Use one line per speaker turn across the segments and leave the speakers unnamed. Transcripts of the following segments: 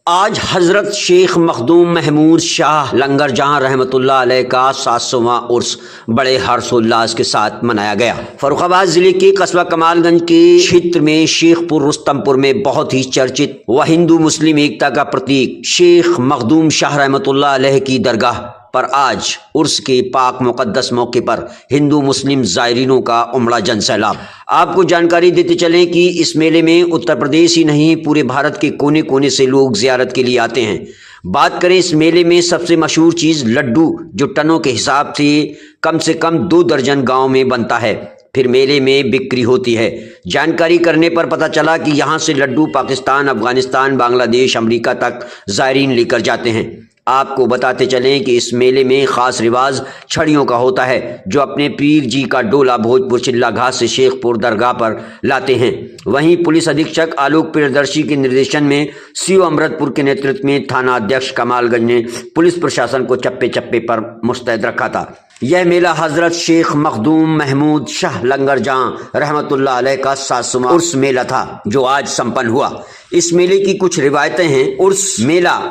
आज हजरत शेख मखदूम महमूद शाह लंगर जहां रहमतुल्लाह अलैह का 700वां उर्स बड़े हर्षोल्लास के साथ मनाया गया। फर्रुखाबाद जिले के कस्बा कमालगंज के क्षेत्र में शेखपुर रुस्तमपुर में बहुत ही चर्चित व हिंदू मुस्लिम एकता का प्रतीक शेख मखदूम शाह रहमतुल्लाह अलैह की दरगाह पर आज उर्स के पाक मुकद्दस मौके पर हिंदू मुस्लिम ज़ायरीनों का उमड़ा जनसैलाब। आपको जानकारी देते चलें कि इस मेले में उत्तर प्रदेश ही नहीं पूरे भारत के कोने कोने से लोग जियारत के लिए आते हैं। बात करें इस मेले में सबसे मशहूर चीज़ लड्डू, जो टनों के हिसाब से कम 2 दर्जन गाँव में बनता है, फिर मेले में बिक्री होती है। जानकारी करने पर पता चला कि यहाँ से लड्डू पाकिस्तान, अफगानिस्तान, बांग्लादेश, अमेरिका तक ज़ायरीन लेकर जाते हैं। आपको बताते चलें कि इस मेले में ख़ास रिवाज छड़ियों का होता है, जो अपने पीर जी का डोला भोजपुर चिल्ला घाट से शेखपुर दरगाह पर लाते हैं। वहीं पुलिस अधीक्षक आलोक प्रियदर्शी के निर्देशन में सीओ अमृतपुर के नेतृत्व में थाना अध्यक्ष कमालगंज ने पुलिस प्रशासन को चप्पे चप्पे पर मुस्तैद रखा था। यह मेला हजरत शेख मखदूम महमूद शाह लंगर जहां रहमतुल्लाह अलैह का 700वां उर्स मेला था, जो आज संपन्न हुआ। इस मेले की कुछ रिवायतें हैं। उर्स मेला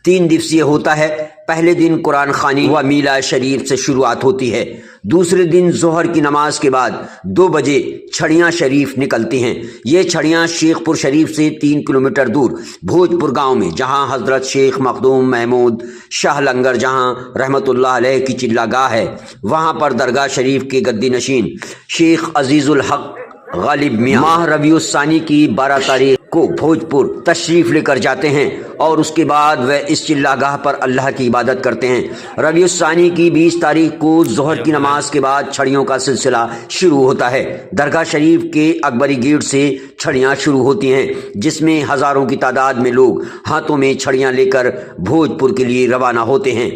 3 दिवसीय होता है। पहले दिन कुरान खानी व मीला शरीफ से शुरुआत होती है। दूसरे दिन जोहर की नमाज के बाद 2 बजे छड़ियाँ शरीफ निकलती हैं। ये छड़ियाँ शेखपुर शरीफ से 3 किलोमीटर दूर भोजपुर गांव में, जहां हजरत शेख मखदूम महमूद शाह लंगर जहां रहमतुल्लाह अलैह की चिल्लागाह है, वहां पर दरगाह शरीफ के गद्दी नशीन शेख अजीजुल हक गालिब मियां माह रबीउस्सानी की 12 तारीख को भोजपुर तशरीफ लेकर जाते हैं और उसके बाद वह इस चिल्लागाह पर अल्लाह की इबादत करते हैं। रबीउस्सानी की 20 तारीख को जोहर की नमाज के बाद छड़ियों का सिलसिला शुरू होता है। दरगाह शरीफ के अकबरी गेट से छड़ियाँ शुरू होती हैं, जिसमें हज़ारों की तादाद में लोग हाथों में छड़ियाँ लेकर भोजपुर के लिए रवाना होते हैं।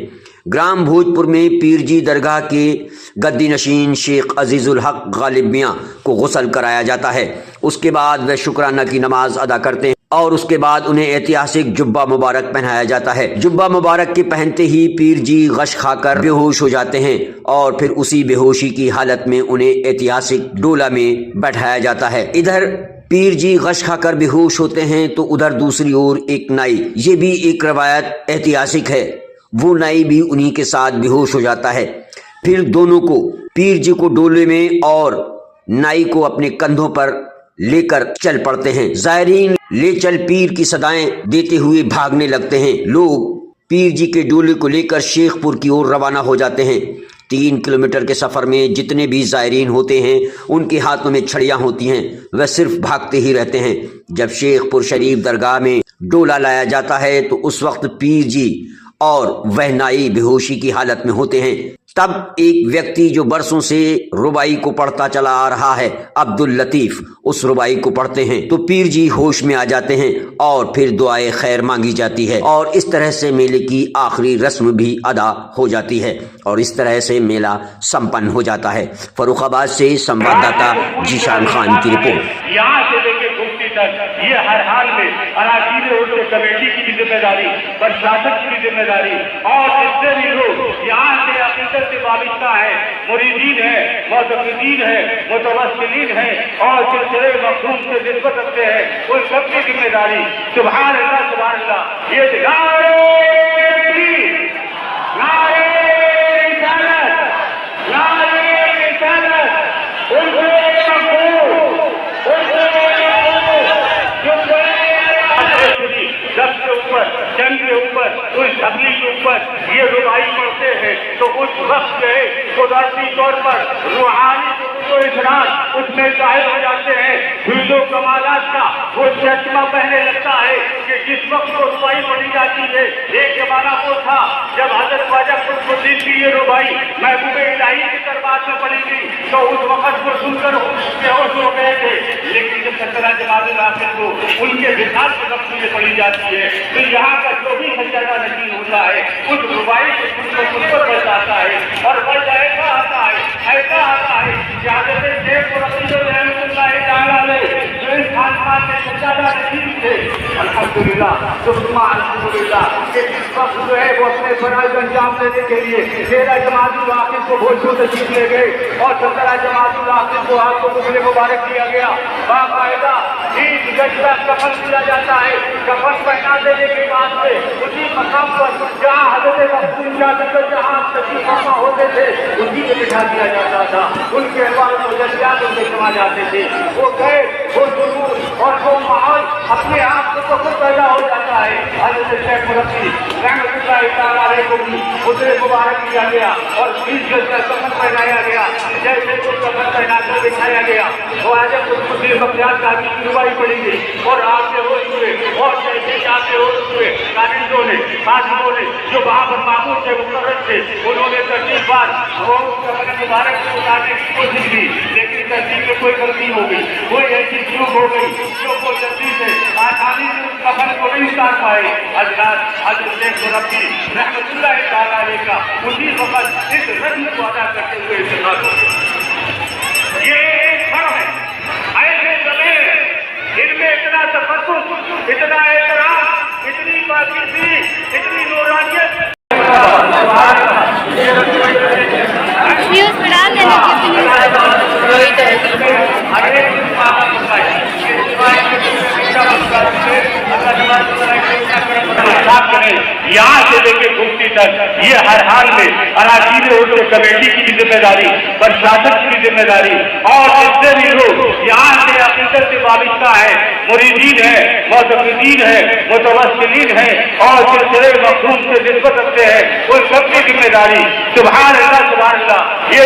ग्राम भोजपुर में पीरजी दरगाह के गद्दी नशीन शेख अजीजुल हक गालिब मियां को गुस्ल कराया जाता है। उसके बाद वह शुक्राना की नमाज अदा करते हैं और उसके बाद उन्हें ऐतिहासिक जुब्बा मुबारक पहनाया जाता है। जुब्बा मुबारक के पहनते ही पीरजी गश खाकर बेहोश हो जाते हैं और फिर उसी बेहोशी की हालत में उन्हें ऐतिहासिक डोला में बैठाया जाता है। इधर पीर जी गश खाकर बेहोश होते हैं तो उधर दूसरी ओर एक नाई, ये भी एक रवायत ऐतिहासिक है, वो नाई भी उन्हीं के साथ बेहोश हो जाता है। फिर दोनों को, पीर जी को डोले में और नाई को अपने कंधों पर लेकर चल पड़ते हैं। ज़ायरीन ले चल पीर की सदाएं देते हुए भागने लगते हैं। लोग पीर जी के डोले को लेकर शेखपुर की ओर रवाना हो जाते हैं। 3 किलोमीटर के सफ़र में जितने भी ज़ायरीन होते हैं, उनके हाथों में छड़ियाँ होती हैं, वह सिर्फ भागते ही रहते हैं। जब शेखपुर शरीफ दरगाह में डोला लाया जाता है तो उस वक्त पीर जी और वह नाई बेहोशी की हालत में होते हैं। तब एक व्यक्ति जो बरसों से रुबाई को पढ़ता चला आ रहा है, अब्दुल लतीफ़, उस रुबाई को पढ़ते हैं तो पीर जी होश में आ जाते हैं और फिर दुआए खैर मांगी जाती है और इस तरह से मेले की आखिरी रस्म भी अदा हो जाती है और इस तरह से मेला संपन्न हो जाता है। फर्रुखाबाद से संवाददाता जीशान खान की रिपोर्ट।
यहाँ से लेकर गुमती तक ये हर हाल में अराकीन उर्स कमेटी की भी जिम्मेदारी, प्रशासन की भी जिम्मेदारी और जितने भी लोग यहाँ से अकीदत से वाबस्ता है, मुरीदीन है, मुतक़िदीन है, मुतवस्सिलीन है और सिलसिले मखदूम से निस्बत रखते हैं, उन सब की जिम्मेदारी। सुभान अल्लाह, सुभान अल्लाह। ये नारे तकबीर, नारे रिसालत, नारे रिसालत, जंग के ऊपर, उस तबलीग के ऊपर ये रुबाई पढ़ते हैं तो उस वक्त जो है कुदरती तौर पर रूहानी तो इशराक उसमें जाहिर हो जाते हैं। हिंदू कमालात का वो चश्मा पहने लगता है कि जिस वक्त को रुबाई पढ़ी जाती है। एक जमाना वो था जब हजरत ख्वाजा कुतुबुद्दीन की ये रुबाई महबूब इलाही के दरबार में पढ़ी गई तो उस वक्त को सुनकर बेहोश हो गए थे, लेकिन जब सत्तरा जमात राशिद को उनके विकास के वक्त में पढ़ी जाती है तो यहाँ का जो भी सज्जादा नशीन होता है उस रुबाई को सुनकर उस पर बढ़ जाता है और बढ़ ऐसा आता है, ऐसा आता है कि हज़रत शेख रहमतुल्लाह अलैह जो इस खानदान के सज्जादा नशीन थे, अल्हम्दुलिल्लाह, सुम्मा अल्हम्दुलिल्लाह, कि इस वक्त जो है वो अपने फराइज अंजाम देने के लिए 13 जमातुल आखिर को भोजपुर से जीत ले गए और 17 जमातुल आखिर को आपको मुगले मुबारक दिया गया। बाकायदा ईद गजरा कफन दिया जाता है। कफन पहना देने के बाद में उसी मकाम पर जहाँ हजरत रसूल जहाँ तशरीफ फरमा होते थे उसी में बिठा दिया जाता था। उनके अहवाल को जज्बात उनके समा जाते थे। वो गए, वो जुनून और वो माहौल अपने आप को तो खुद पैदा हो जाता है। हजरत शेख मुरब्बी रहमतुल्लाह तआला अलैह को भी उसे मुबारक किया गया और ईद गजरा कफन पहनाया गया। जैसे को कफन पहनाकर बिठाया गया वो आजम मुस्लिम बख्तियार साहब की रुबाई पड़ी गई और आपसे हो हुए और जैसे आपसे हो हुए कारिंदों ने खादिमों ने जो वहाँ पर मामूल थे मुकर्रर थे उन्होंने तस्वीर बार वो कफन मुबारक को उतारने की कोशिश की, लेकिन तस्वीर में कोई गलती हो गई, कोई ऐसी चूक हो गई जो वो जल्दी से आसानी से उस कफन को नहीं उतार पाए। हजरत शेख मुरब्बी रहमतुल्लाह तआला अलैह का उसी वक्त इस रस्म को अदा करते हुए इंतकाल हो गया। ये एक फर्क है। ऐसे समय इनमें इतना तफक्कुर, इतना एहतराम, इतनी पाकीज़ी, इतनी नूरानियत
न्यूज़ बढ़ा लेना
यहाँ से लेकर गुमती तक ये हर हाल में अराकीन उर्दू कमेटी की भी जिम्मेदारी, प्रशासन की भी जिम्मेदारी और जितने भी लोग यहाँ से अकीदत से वाबस्ता है, मुरीदीन है, मुतक़िदीन है, मुतवस्सिलीन है और सिलसिले मखदूम से निस्बत रखते हैं, उन सबकी जिम्मेदारी। सुभान अल्लाह, सुभान अल्लाह। ये